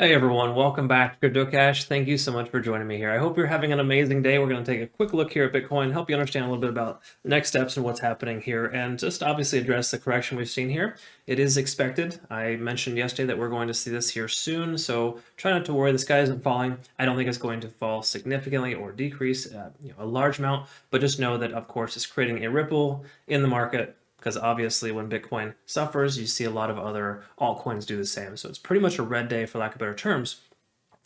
Hey everyone, welcome back to CryptoCache. Thank you so much for joining me here. I hope you're having an amazing day. We're going to take a quick look here at Bitcoin, help you understand a little bit about the next steps and what's happening here, and just obviously address the correction we've seen here. It is expected. I mentioned yesterday that we're going to see this here soon, so try not to worry. The sky isn't falling. I don't think it's going to fall significantly or decrease a large amount, but just know that, of course, it's creating a ripple in the market, because obviously when Bitcoin suffers, you see a lot of other altcoins do the same. So it's pretty much a red day, for lack of better terms,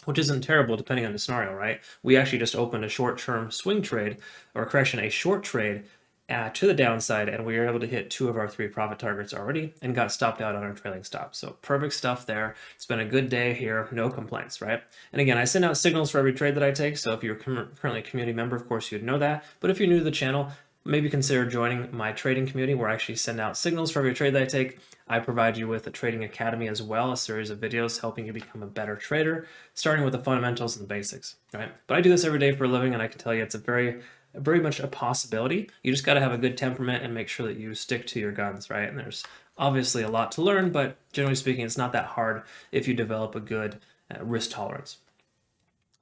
which isn't terrible depending on the scenario, right? We actually just opened a short-term swing trade, or correction, a short trade to the downside, and we were able to hit 2 of our 3 profit targets already and got stopped out on our trailing stop. So perfect stuff there. It's been a good day here, no complaints, right? And again, I send out signals for every trade that I take, so if you're currently a community member, of course, you'd know that. But if you're new to the channel, maybe consider joining my trading community where I actually send out signals for every trade that I take. I provide you with a trading academy as well, a series of videos helping you become a better trader, starting with the fundamentals and the basics, right? But I do this every day for a living, and I can tell you it's a very much a possibility. You just got to have a good temperament and make sure that you stick to your guns, right? And there's obviously a lot to learn, but generally speaking, it's not that hard if you develop a good risk tolerance.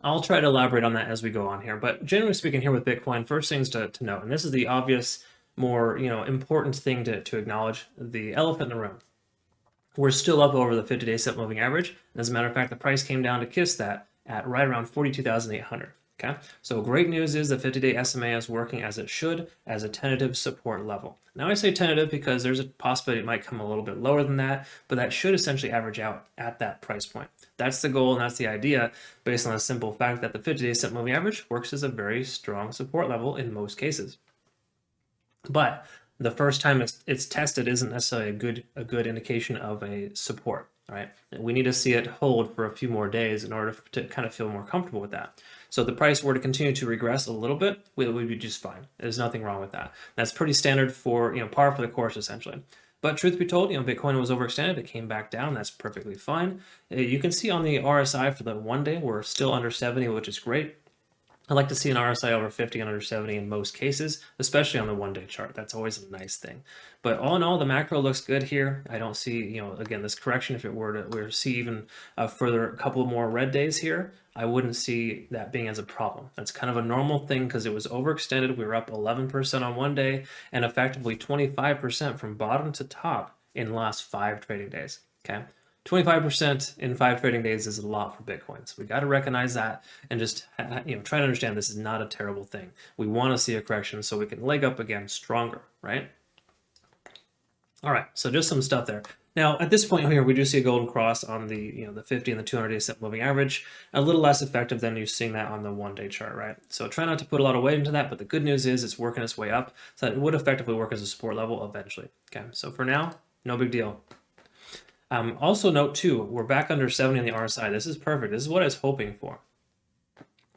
I'll try to elaborate on that as we go on here, but generally speaking here with Bitcoin, first things to note, and this is the obvious, more important thing to acknowledge, the elephant in the room. We're still up over the 50-day set moving average, and as a matter of fact, the price came down to kiss that at right around 42,800. Okay, so great news is the 50-day SMA is working as it should, as a tentative support level. Now I say tentative because there's a possibility it might come a little bit lower than that, but that should essentially average out at that price point. That's the goal and that's the idea, based on the simple fact that the 50-day set moving average works as a very strong support level in most cases. But the first time it's tested isn't necessarily a good indication of a support, right? We need to see it hold for a few more days in order to kind of feel more comfortable with that. So if the price were to continue to regress a little bit, we'd be just fine. There's nothing wrong with that. That's pretty standard for, par for the course, essentially. But truth be told, Bitcoin was overextended. It came back down. That's perfectly fine. You can see on the RSI for the 1 day, we're still under 70, which is great. I like to see an RSI over 50 and under 70 in most cases, especially on the 1 day chart. That's always a nice thing. But all in all, the macro looks good here. I don't see, again, this correction, if it were to see even a couple more red days here, I wouldn't see that being as a problem. That's kind of a normal thing because it was overextended. We were up 11% on 1 day and effectively 25% from bottom to top in the last 5 trading days. Okay. 25% in 5 trading days is a lot for Bitcoin. So we got to recognize that and just try to understand this is not a terrible thing. We want to see a correction so we can leg up again stronger, right? All right, so just some stuff there. Now, at this point here, we do see a golden cross on the the 50 and the 200-day set moving average, a little less effective than you're seeing that on the 1 day chart, right? So try not to put a lot of weight into that, but the good news is it's working its way up, so it would effectively work as a support level eventually. Okay, so for now, no big deal. Also note too, we're back under 70 on the RSI. This is perfect. This is what I was hoping for.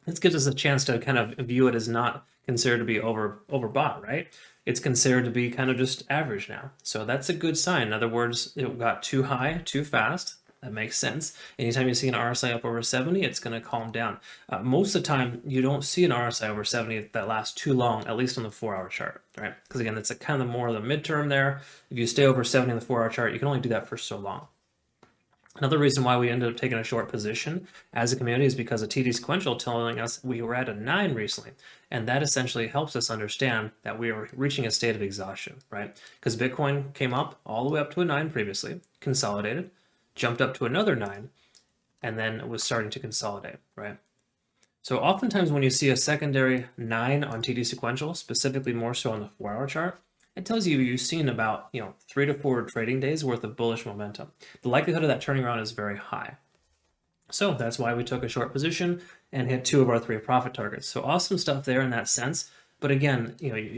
This gives us a chance to kind of view it as not considered to be overbought, right? It's considered to be kind of just average now. So that's a good sign. In other words, it got too high, too fast. That makes sense. Anytime you see an RSI up over 70, it's going to calm down. Most of the time, you don't see an RSI over 70 that lasts too long, at least on the 4-hour chart, right? Because again, it's a kind of more of the midterm there. If you stay over 70 on the 4-hour chart, you can only do that for so long. Another reason why we ended up taking a short position as a community is because of TD sequential telling us we were at a 9 recently. And that essentially helps us understand that we are reaching a state of exhaustion, right? Because Bitcoin came up all the way up to a 9 previously, consolidated, jumped up to another 9, and then it was starting to consolidate, right? So oftentimes when you see a secondary 9 on TD sequential, specifically more so on the 4-hour chart, it tells you you've seen about 3 to 4 trading days worth of bullish momentum. The likelihood of that turning around is very high. So that's why we took a short position and hit 2 of our 3 profit targets. So awesome stuff there in that sense. But again,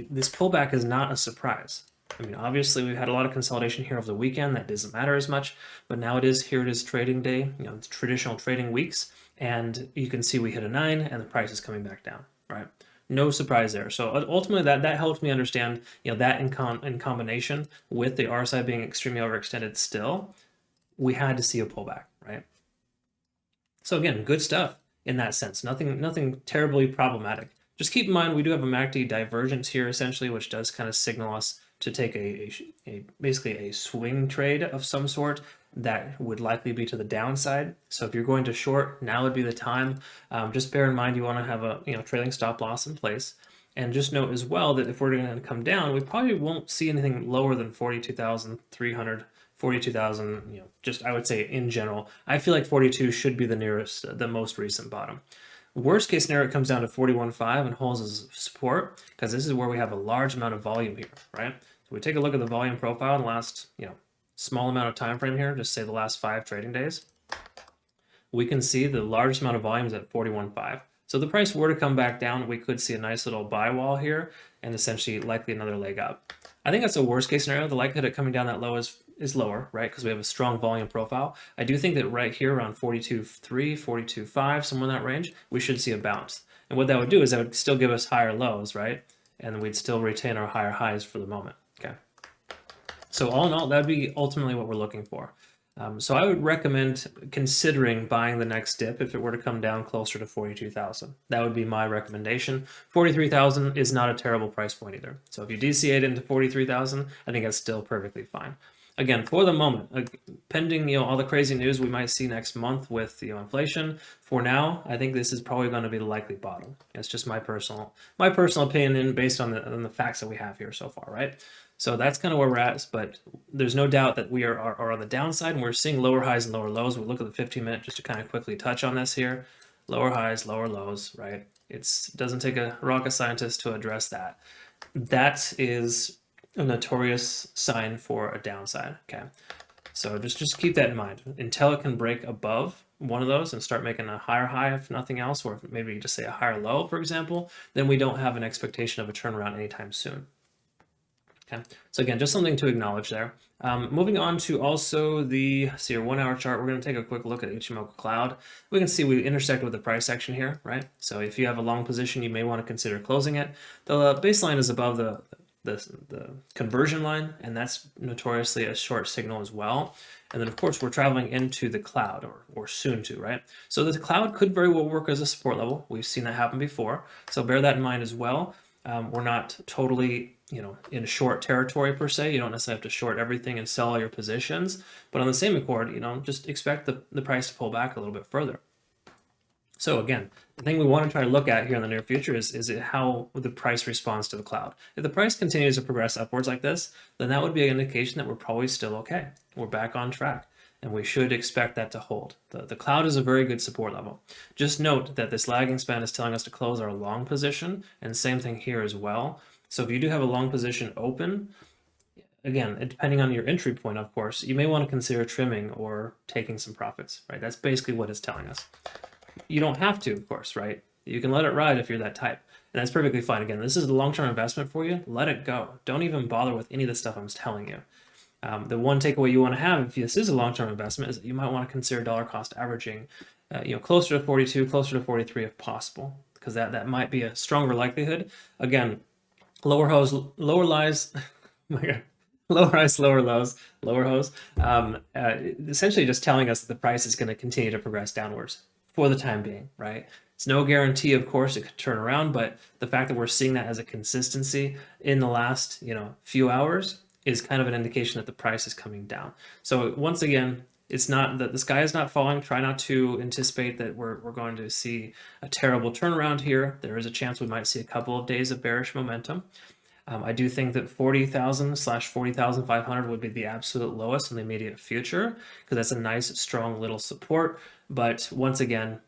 this pullback is not a surprise. I mean, obviously we've had a lot of consolidation here over the weekend. That doesn't matter as much, but now it is trading day, it's traditional trading weeks. And you can see we hit a 9 and the price is coming back down, right? No surprise there. So ultimately that helps me understand, that in combination with the RSI being extremely overextended still, we had to see a pullback, right? So again, good stuff in that sense. Nothing terribly problematic. Just keep in mind, we do have a MACD divergence here essentially, which does kind of signal us to take basically a swing trade of some sort, that would likely be to the downside. So if you're going to short, now would be the time. Just bear in mind you want to have a trailing stop loss in place. And just note as well that if we're going to come down, we probably won't see anything lower than 42,300, 42,000, just I would say in general. I feel like 42 should be the most recent bottom. Worst case scenario, it comes down to 41.5 and holds as support, because this is where we have a large amount of volume here, right? So we take a look at the volume profile in the last, small amount of time frame here, just say the last 5 trading days. We can see the largest amount of volume is at 41.5. So if the price were to come back down, we could see a nice little buy wall here and essentially likely another leg up. I think that's a worst case scenario. The likelihood of coming down that low is lower, right? Because we have a strong volume profile. I do think that right here around 42.3, 42.5, somewhere in that range, we should see a bounce. And what that would do is that would still give us higher lows, right? And we'd still retain our higher highs for the moment, okay? So all in all, that would be ultimately what we're looking for. So I would recommend considering buying the next dip if it were to come down closer to 42,000. That would be my recommendation. 43,000 is not a terrible price point either. So if you DCA it into 43,000, I think that's still perfectly fine. Again, for the moment, pending all the crazy news we might see next month with inflation, for now, I think this is probably going to be the likely bottom. It's just my personal opinion based on the facts that we have here so far, right? So that's kind of where we're at, but there's no doubt that we are on the downside, and we're seeing lower highs and lower lows. We look at the 15-minute just to kind of quickly touch on this here. Lower highs, lower lows, right? It doesn't take a rocket scientist to address that. That is a notorious sign for a downside, okay? So just keep that in mind. Until it can break above one of those and start making a higher high, if nothing else, or maybe just say a higher low, for example, then we don't have an expectation of a turnaround anytime soon. Okay, so again, just something to acknowledge there. Moving on to also the 1 hour chart, we're going to take a quick look at HMO Cloud. We can see we intersect with the price action here, right? So if you have a long position, you may want to consider closing it. The baseline is above the conversion line, and that's notoriously a short signal as well. And then of course we're traveling into the cloud, or soon to, right? So the cloud could very well work as a support level. We've seen that happen before, so bear that in mind as well. We're not totally in short territory per se. You don't necessarily have to short everything and sell all your positions, but on the same accord, just expect the price to pull back a little bit further. So again, the thing we want to try to look at here in the near future is how the price responds to the cloud. If the price continues to progress upwards like this, then that would be an indication that we're probably still okay. We're back on track, and we should expect that to hold. The cloud is a very good support level. Just note that this lagging span is telling us to close our long position, and same thing here as well. So if you do have a long position open, again, depending on your entry point, of course, you may want to consider trimming or taking some profits, right? That's basically what it's telling us. You don't have to, of course, right? You can let it ride if you're that type, and that's perfectly fine. Again, this is a long-term investment for you. Let it go. Don't even bother with any of the stuff I'm telling you. The one takeaway you want to have if this is a long-term investment is that you might want to consider dollar cost averaging, closer to 42, closer to 43 if possible, because that might be a stronger likelihood. Again, lower highs, lower lies, my God, lower highs, lower lows, lower highs, essentially just telling us that the price is going to continue to progress downwards for the time being, right? It's no guarantee, of course, it could turn around, but the fact that we're seeing that as a consistency in the last, few hours is kind of an indication that the price is coming down. So once again, it's not that the sky is not falling. Try not to anticipate that we're going to see a terrible turnaround here. There is a chance we might see a couple of days of bearish momentum. I do think that 40,000 / 40,500 would be the absolute lowest in the immediate future, because that's a nice, strong little support. But once again,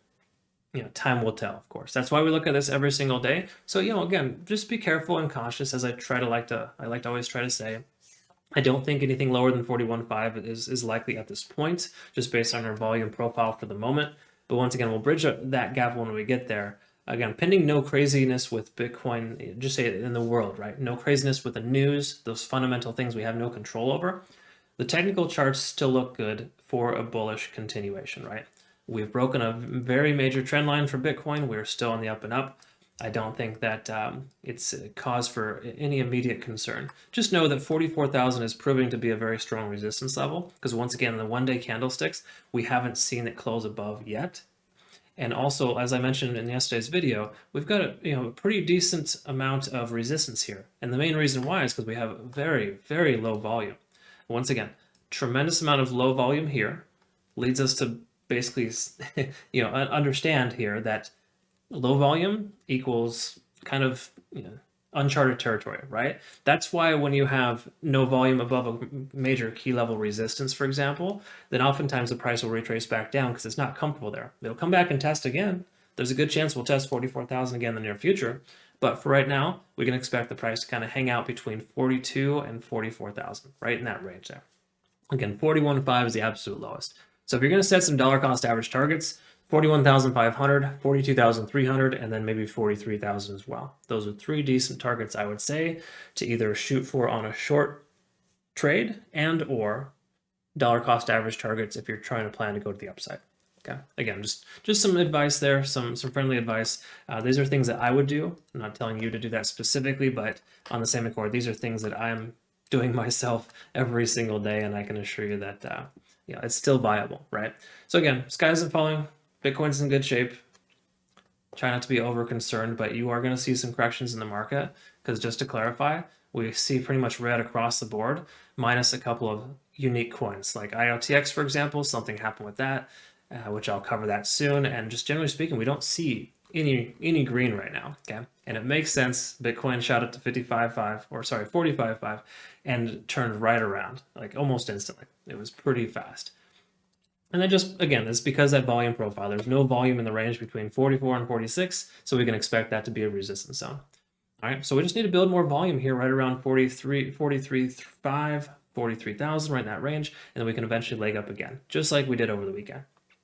time will tell, of course. That's why we look at this every single day. So, again, just be careful and cautious, as I like to always try to say. I don't think anything lower than 41.5 is likely at this point, just based on our volume profile for the moment. But once again, we'll bridge that gap when we get there. Again, pending no craziness with Bitcoin, just say it in the world, right? No craziness with the news, those fundamental things we have no control over. The technical charts still look good for a bullish continuation, right? We've broken a very major trend line for Bitcoin. We're still on the up and up. I don't think that it's a cause for any immediate concern. Just know that 44,000 is proving to be a very strong resistance level, because once again, in the one-day candlesticks, we haven't seen it close above yet. And also, as I mentioned in yesterday's video, we've got a pretty decent amount of resistance here. And the main reason why is because we have very, very low volume. Once again, tremendous amount of low volume here leads us to basically, understand here that low volume equals kind of, uncharted territory, right? That's why when you have no volume above a major key level resistance, for example, then oftentimes the price will retrace back down because it's not comfortable there. It'll come back and test again. There's a good chance we'll test 44,000 again in the near future. But for right now, we can expect the price to kind of hang out between 42 and 44,000, right in that range there. Again, 41.5 is the absolute lowest. So if you're going to set some dollar cost average targets, 41,500, 42,300, and then maybe 43,000 as well. Those are 3 decent targets, I would say, to either shoot for on a short trade and or dollar cost average targets if you're trying to plan to go to the upside. Okay. Again, just some advice there, some friendly advice. These are things that I would do. I'm not telling you to do that specifically, but on the same accord, these are things that I'm doing myself every single day, and I can assure you that it's still viable, right? So again, sky isn't falling. Bitcoin's in good shape. Try not to be over concerned, but you are going to see some corrections in the market because just to clarify, we see pretty much red across the board, minus a couple of unique coins like IOTX, for example. Something happened with that, which I'll cover that soon. And just generally speaking, we don't see any green right now. Okay, and it makes sense. Bitcoin shot up to 45.5 and turned right around like almost instantly. It was pretty fast. And then just, again, it's because that volume profile, there's no volume in the range between 44 and 46, so we can expect that to be a resistance zone. All right, so we just need to build more volume here right around 43.5, 43,000, right in that range, and then we can eventually leg up again, just like we did over the weekend.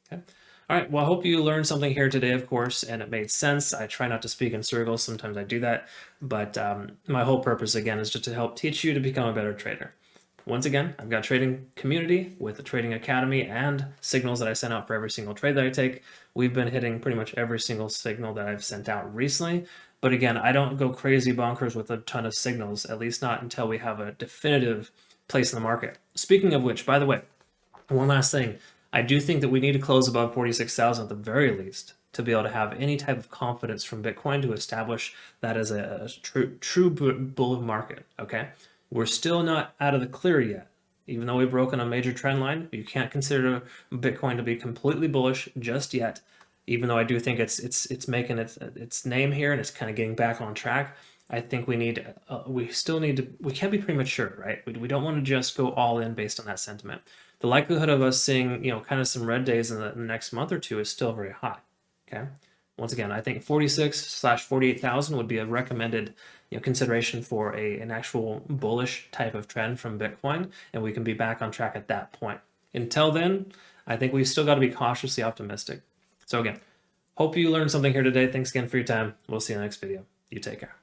Okay. All right, well, I hope you learned something here today, of course, and it made sense. I try not to speak in circles. Sometimes I do that, but my whole purpose, again, is just to help teach you to become a better trader. Once again, I've got a trading community with the Trading Academy and signals that I send out for every single trade that I take. We've been hitting pretty much every single signal that I've sent out recently. But again, I don't go crazy bonkers with a ton of signals, at least not until we have a definitive place in the market. Speaking of which, by the way, one last thing. I do think that we need to close above 46,000 at the very least to be able to have any type of confidence from Bitcoin to establish that as a true bull market, okay? We're still not out of the clear yet. Even though we've broken a major trend line, you can't consider Bitcoin to be completely bullish just yet. Even though I do think it's making its name here and it's kind of getting back on track. I think we still need to, we can't be premature, right? We don't want to just go all in based on that sentiment. The likelihood of us seeing, kind of some red days in the next month or two is still very high, okay? Once again, I think 46,000/48,000 would be a recommended consideration for an actual bullish type of trend from Bitcoin, and we can be back on track at that point. Until then, I think we've still got to be cautiously optimistic. So again, hope you learned something here today. Thanks again for your time. We'll see you in the next video. You take care.